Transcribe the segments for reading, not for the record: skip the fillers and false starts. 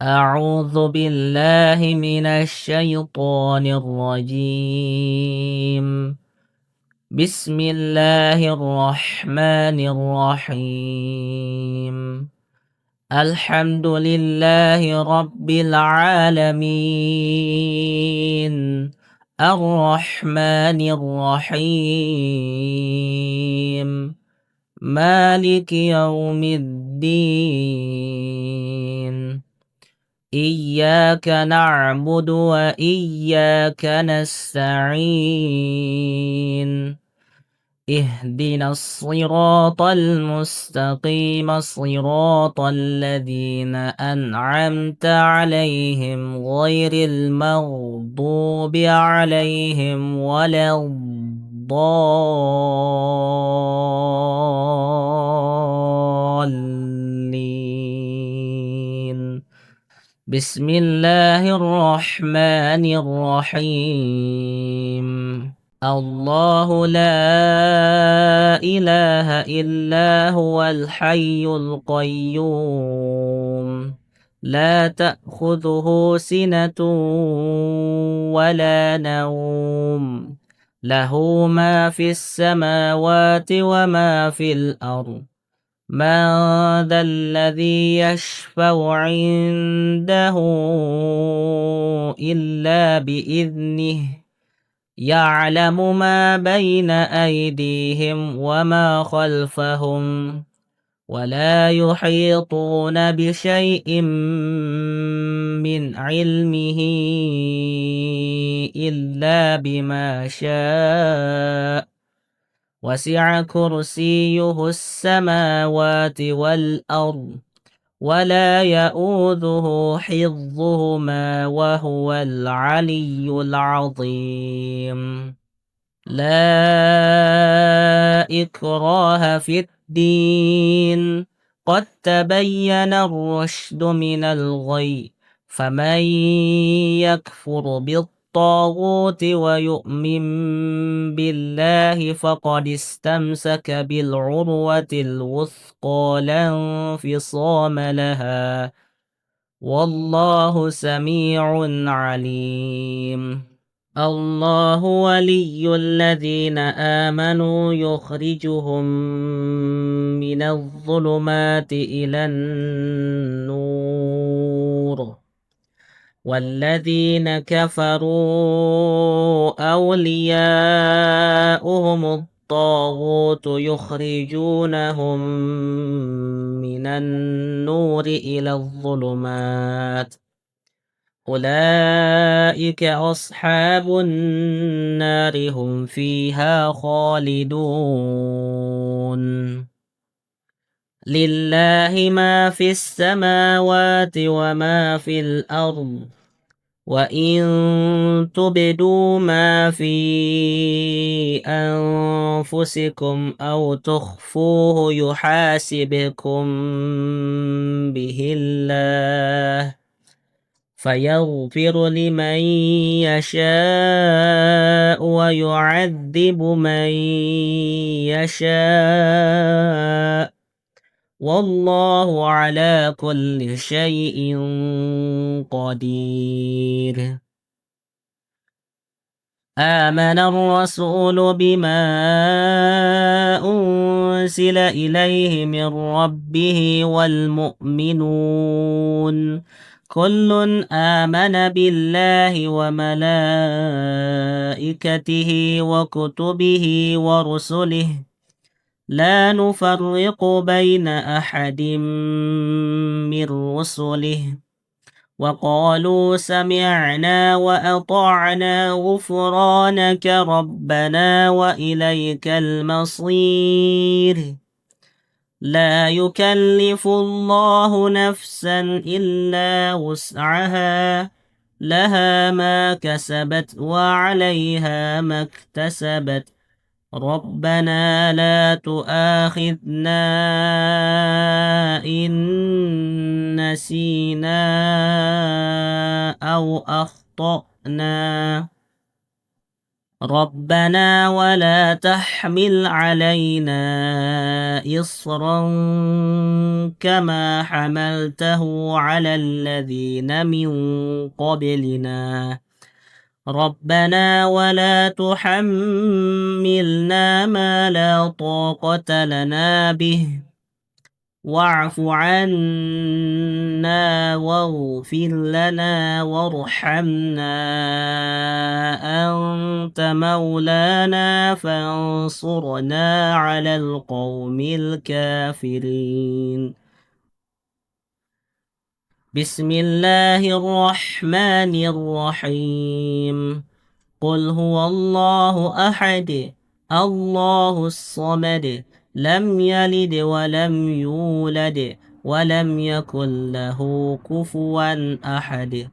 أعوذ بالله من الشيطان الرجيم. بسم الله الرحمن الرحيم. الحمد لله رب العالمين، الرحمن الرحيم، مالك يوم الدين. إياك نعبد وإياك نستعين. اهدنا الصراط المستقيم، صراط الذين أنعمت عليهم غير المغضوب عليهم ولا الضالين. بسم الله الرحمن الرحيم. الله لا إله إلا هو الحي القيوم، لا تأخذه سنة ولا نوم، له ما في السماوات وما في الأرض. من ذا الذي يشفع عنده إلا بإذنه، يعلم ما بين أيديهم وما خلفهم، ولا يحيطون بشيء من علمه إلا بما شاء. وسع كرسيه السماوات والأرض، ولا يؤوده حفظهما وهو العلي العظيم. لا إكراه في الدين، قد تبين الرشد من الغي، فمن يكفر بالطاغوت ويؤمن بالله فقد استمسك بالعروة الوثقى لا انفصام لها، والله سميع عليم. الله ولي الذين آمنوا يخرجهم من الظلمات إلى النور، والذين كفروا أولياؤهم الطاغوت يخرجونهم من النور إلى الظلمات، أولئك أصحاب النار هم فيها خالدون. لله ما في السماوات وما في الأرض، وإن تبدوا ما في أنفسكم أو تخفوه يحاسبكم به الله، فيغفر لمن يشاء ويعذب من يشاء، والله على كل شيء قدير. آمن الرسول بما أنزل إليه من ربه والمؤمنون كل آمن بالله وملائكته وكتبه ورسله، لا نفرق بين أحد من رسله، وقالوا سمعنا وأطعنا غفرانك ربنا وإليك المصير. لا يكلف الله نفسا إلا وسعها، لها ما كسبت وعليها ما اكتسبت، ربنا لا تؤاخذنا إن نسينا أو أخطأنا. ربنا ولا تحمل علينا إصرا كما حملته على الذين من قبلنا ربنا ولا تحملنا ما لا طاقة لنا به واعف عنا واغفر لنا وارحمنا أنت مولانا فانصرنا على القوم الكافرين بسم الله الرحمن الرحيم قل هو الله أحد الله الصمد لم يلد ولم يولد ولم يكن له كفوا أحد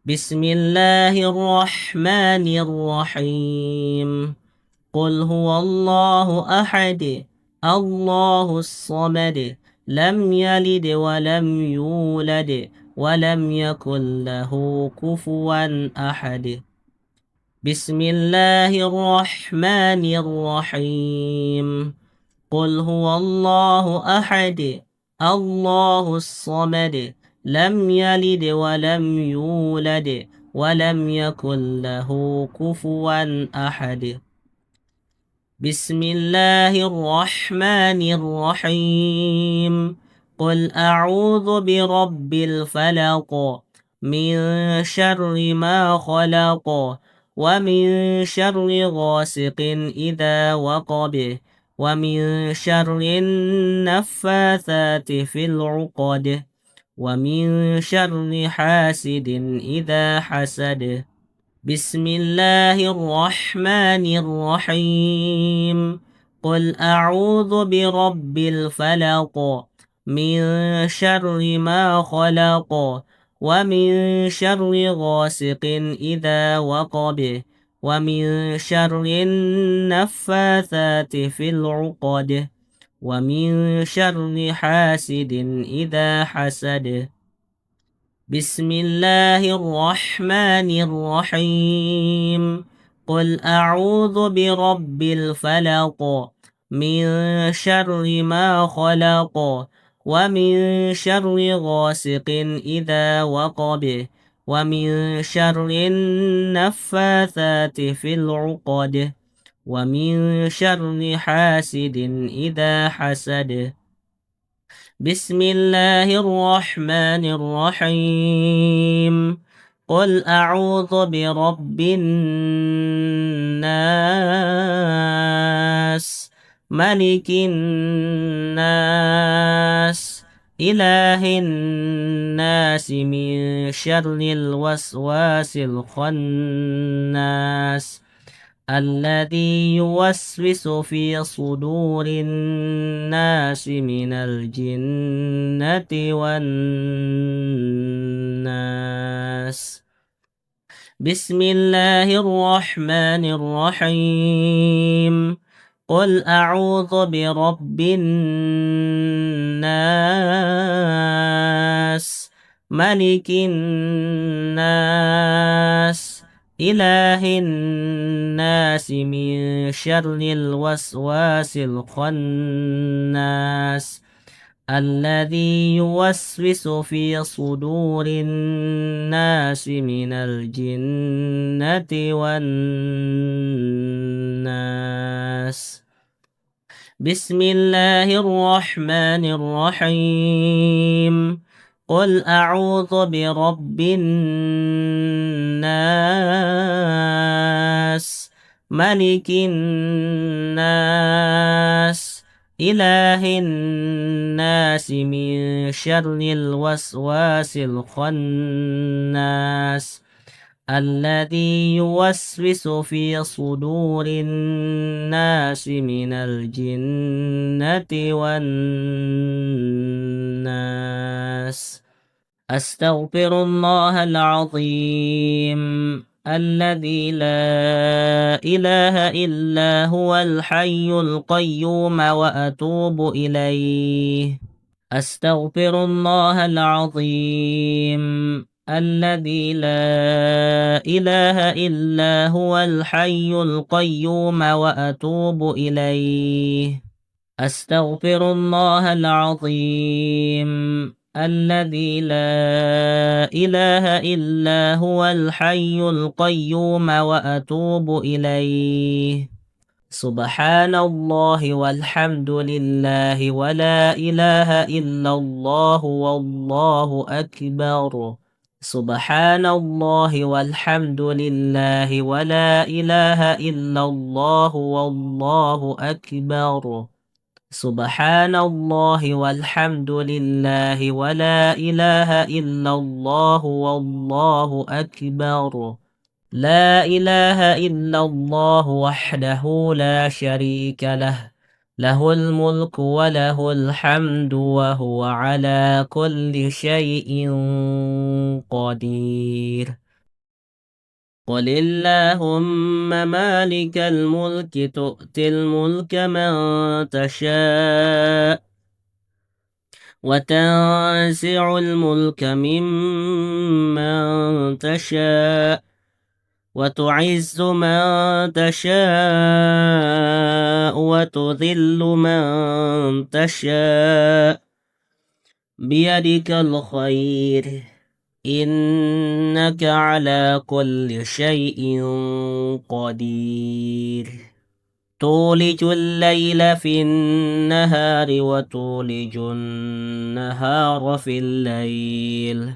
بسم الله الرحمن الرحيم قل هو الله أحد الله الصمد لم يلد ولم يولد ولم يكن له كفوا أحد بسم الله الرحمن الرحيم قل هو الله أحد الله الصمد لم يلد ولم يولد ولم يكن له كفوا أحد بسم الله الرحمن الرحيم قل أعوذ برب الفلق من شر ما خلق ومن شر غاسق إذا وقب ومن شر النفاثات في العقد ومن شر حاسد إذا حسد بسم الله الرحمن الرحيم قل أعوذ برب الفلق من شر ما خلق ومن شر غاسق إذا وقب ومن شر النفاثات في العقد ومن شر حاسد إذا حسد بسم الله الرحمن الرحيم قل أعوذ برب الفلق من شر ما خلق ومن شر غاسق إذا وقب ومن شر النفاثات في العقد ومن شر حاسد إذا حسد بسم الله الرحمن الرحيم قل أعوذ برب الناس ملك الناس إله الناس من شر الوسواس الخناس الذي يوسوس في صدور الناس من الجنة والناس بسم الله الرحمن الرحيم قل أعوذ برب الناس ملك الناس إله الناس من شر الوسواس الخناس الذي يوسوس في صدور الناس من الجنة والناس بسم الله الرحمن الرحيم قل أعوذ برب الناس ملك الناس إله الناس من شر الوسواس الخناس الذي يوسوس في صدور الناس من الجنة والناس أستغفر الله العظيم الذي لا إله إلا هو الحي القيوم وأتوب إليه أستغفر الله العظيم الذي لا إله إلا هو الحي القيوم وأتوب إليه. أستغفر الله العظيم الذي لا إله إلا هو الحي القيوم وأتوب إليه. سبحان الله والحمد لله ولا إله إلا الله والله أكبر. سبحان الله والحمد لله ولا إله إلا الله والله أكبر. سبحان الله والحمد لله ولا إله إلا الله والله أكبر. لا إله إلا الله وحده لا شريك له، له الملك وله الحمد وهو على كل شيء قدير. قل اللهم مالك الملك تؤتي الملك من تشاء وتنزع الملك ممن تشاء وتعز من تشاء وتذل من تشاء بيدك الخير إنك على كل شيء قدير. تولج الليل في النهار وتولج النهار في الليل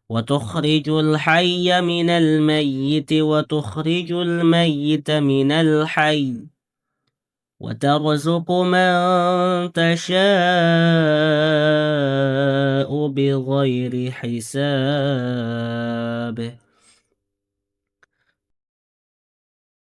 وتخرج الحي من الميت وتخرج الميت من الحي وترزق من تشاء بغير حساب.